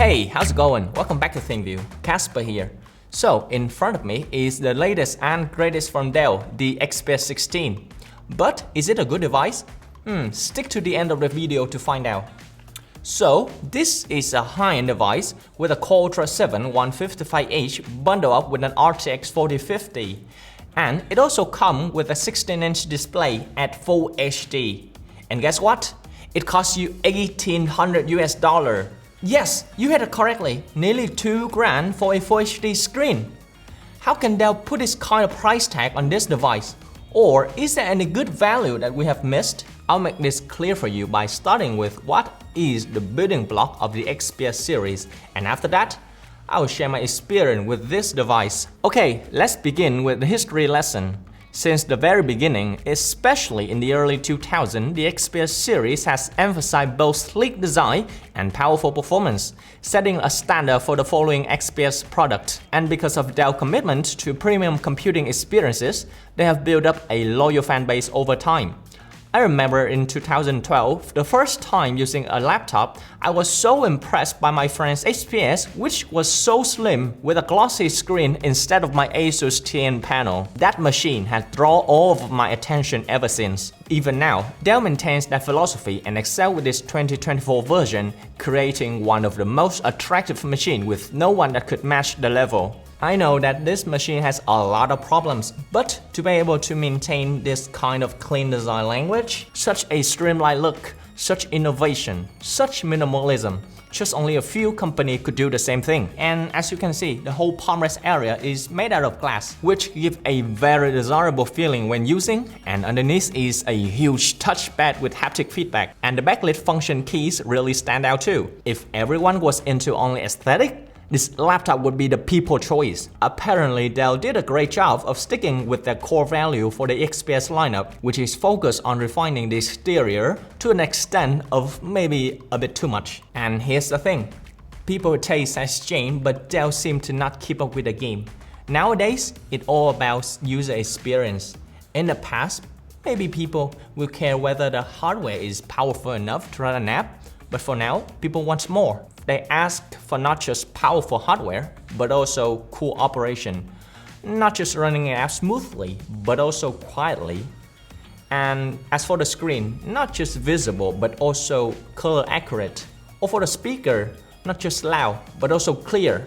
Hey, how's it going? Welcome back to ThinkView. Casper here. So, in front of me is the latest and greatest from Dell, the XPS 16. But is it a good device? Stick to the end of the video to find out. So, this is a high-end device with a Core Ultra 7 155H bundled up with an RTX 4050. And it also comes with a 16-inch display at Full HD. And guess what? It costs you $1,800 US. Yes, you heard it correctly, nearly $2,000 for a Full HD screen. How can Dell put this kind of price tag on this device? Or is there any good value that we have missed? I'll make this clear for you by starting with what is the building block of the XPS series, and after that, I will share my experience with this device. Okay, let's begin with the history lesson. Since the very beginning, especially in the early 2000s, the XPS series has emphasized both sleek design and powerful performance, setting a standard for the following XPS product. And because of Dell's commitment to premium computing experiences, they have built up a loyal fan base over time. I remember in 2012, the first time using a laptop, I was so impressed by my friend's XPS, which was so slim with a glossy screen instead of my Asus TN panel. That machine has drawn all of my attention ever since. Even now, Dell maintains that philosophy and excels with its 2024 version, creating one of the most attractive machines with no one that could match the level. I know that this machine has a lot of problems, but to be able to maintain this kind of clean design language, such a streamlined look, such innovation, such minimalism, just only a few companies could do the same thing. And as you can see, the whole palm rest area is made out of glass, which gives a very desirable feeling when using, and underneath is a huge touchpad with haptic feedback. And the backlit function keys really stand out too. If everyone was into only aesthetic, this laptop would be the people's choice. Apparently, Dell did a great job of sticking with their core value for the XPS lineup, which is focused on refining the exterior to an extent of maybe a bit too much. And here's the thing. People's taste has changed, but Dell seems to not keep up with the game. Nowadays, it's all about user experience. In the past, maybe people will care whether the hardware is powerful enough to run an app, but for now, people want more. They ask for not just powerful hardware, but also cool operation. Not just running an app smoothly, but also quietly. And as for the screen, not just visible, but also color accurate. Or for the speaker, not just loud, but also clear.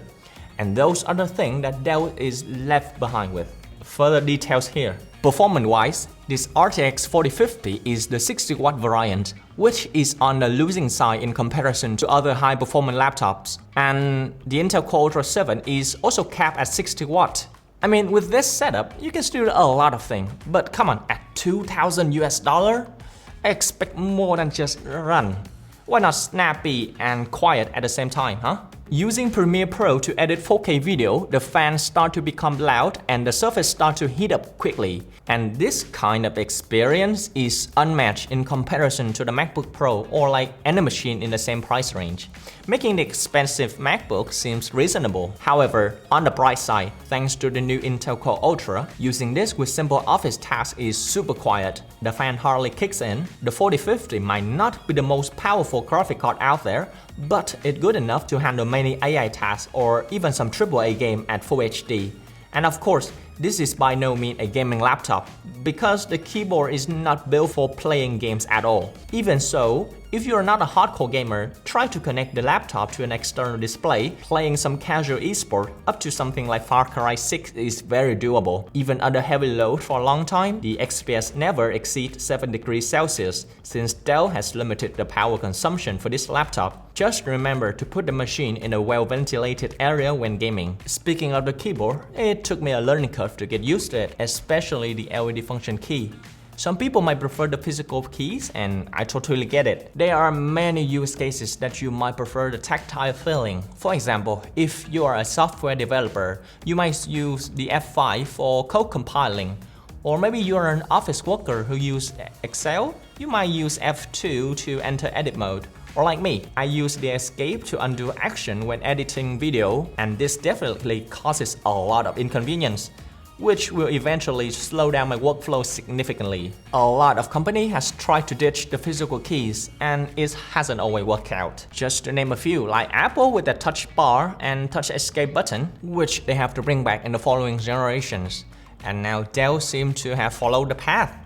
And those are the things that Dell is left behind with. Further details here. Performance-wise, this RTX 4050 is the 60-watt variant, which is on the losing side in comparison to other high-performance laptops. And the Intel Core Ultra 7 is also capped at 60 watt. I mean, with this setup, you can still do a lot of things, but come on, at $2,000 US, I expect more than just run. Why not snappy and quiet at the same time, huh? Using Premiere Pro to edit 4K video, the fans start to become loud and the surface starts to heat up quickly. And this kind of experience is unmatched in comparison to the MacBook Pro or like any machine in the same price range, making the expensive MacBook seems reasonable. However, on the bright side, thanks to the new Intel Core Ultra, using this with simple office tasks is super quiet. The fan hardly kicks in. The 4050 might not be the most powerful graphic card out there, but it's good enough to handle many AI tasks or even some AAA game at Full HD. And of course, this is by no means a gaming laptop, because the keyboard is not built for playing games at all. Even so, if you are not a hardcore gamer, try to connect the laptop to an external display. Playing some casual esport up to something like Far Cry 6 is very doable. Even under heavy load for a long time, the XPS never exceeds 7 degrees Celsius, since Dell has limited the power consumption for this laptop. Just remember to put the machine in a well-ventilated area when gaming. Speaking of the keyboard, it took me a learning curve to get used to it, especially the LED function key. Some people might prefer the physical keys, and I totally get it. There are many use cases that you might prefer the tactile feeling. For example, if you are a software developer, you might use the F5 for code compiling. Or maybe you are an office worker who uses Excel, you might use F2 to enter edit mode. Or like me, I use the escape to undo action when editing video, and this definitely causes a lot of inconvenience. which will eventually slow down my workflow significantly. A lot of company has tried to ditch the physical keys and it hasn't always worked out. Just to name a few, like Apple with the touch bar and touch escape button, which they have to bring back in the following generations. And now Dell seems to have followed the path.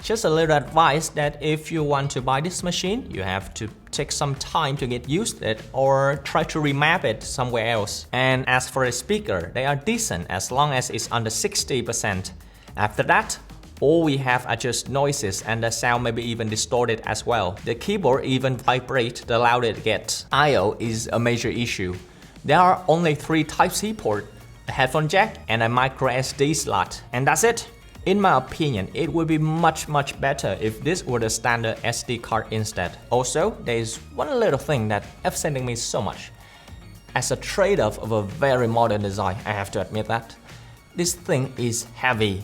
Just a little advice that if you want to buy this machine, you have to take some time to get used to it or try to remap it somewhere else. And as for the speaker, they are decent as long as it's under 60%. After that, all we have are just noises and the sound may be even distorted as well. The keyboard even vibrates the louder it gets. I/O is a major issue. There are only 3 Type-C ports, a headphone jack and a micro SD slot, and that's it. In my opinion, it would be much better if this were the standard SD card instead. Also, there is one little thing that upsetting me so much. As a trade-off of a very modern design, I have to admit that. This thing is heavy.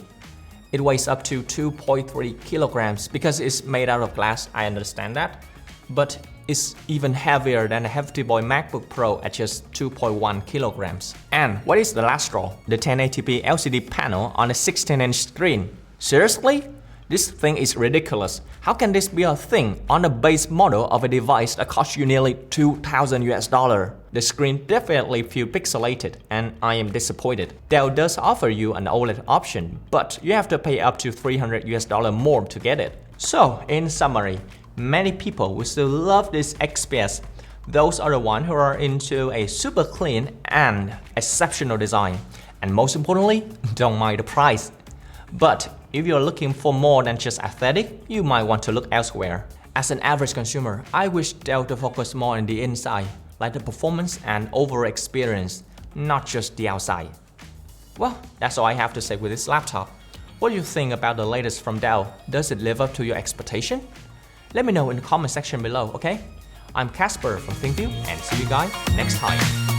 It weighs up to 2.3 kilograms because it's made out of glass, I understand that. But it's even heavier than a hefty boy MacBook Pro at just 2.1 kilograms. And what is the last straw? The 1080p LCD panel on a 16-inch screen. Seriously? This thing is ridiculous. How can this be a thing on a base model of a device that costs you nearly $2,000? The screen definitely feels pixelated and I am disappointed. Dell does offer you an OLED option, but you have to pay up to $300 more to get it. So, in summary, many people will still love this XPS. Those are the ones who are into a super clean and exceptional design. And most importantly, don't mind the price. But if you're looking for more than just aesthetic, you might want to look elsewhere. As an average consumer, I wish Dell to focus more on the inside, like the performance and overall experience, not just the outside. Well, that's all I have to say with this laptop. What do you think about the latest from Dell? Does it live up to your expectation? Let me know in the comment section below, okay? I'm Casper from ThinkView and see you guys next time.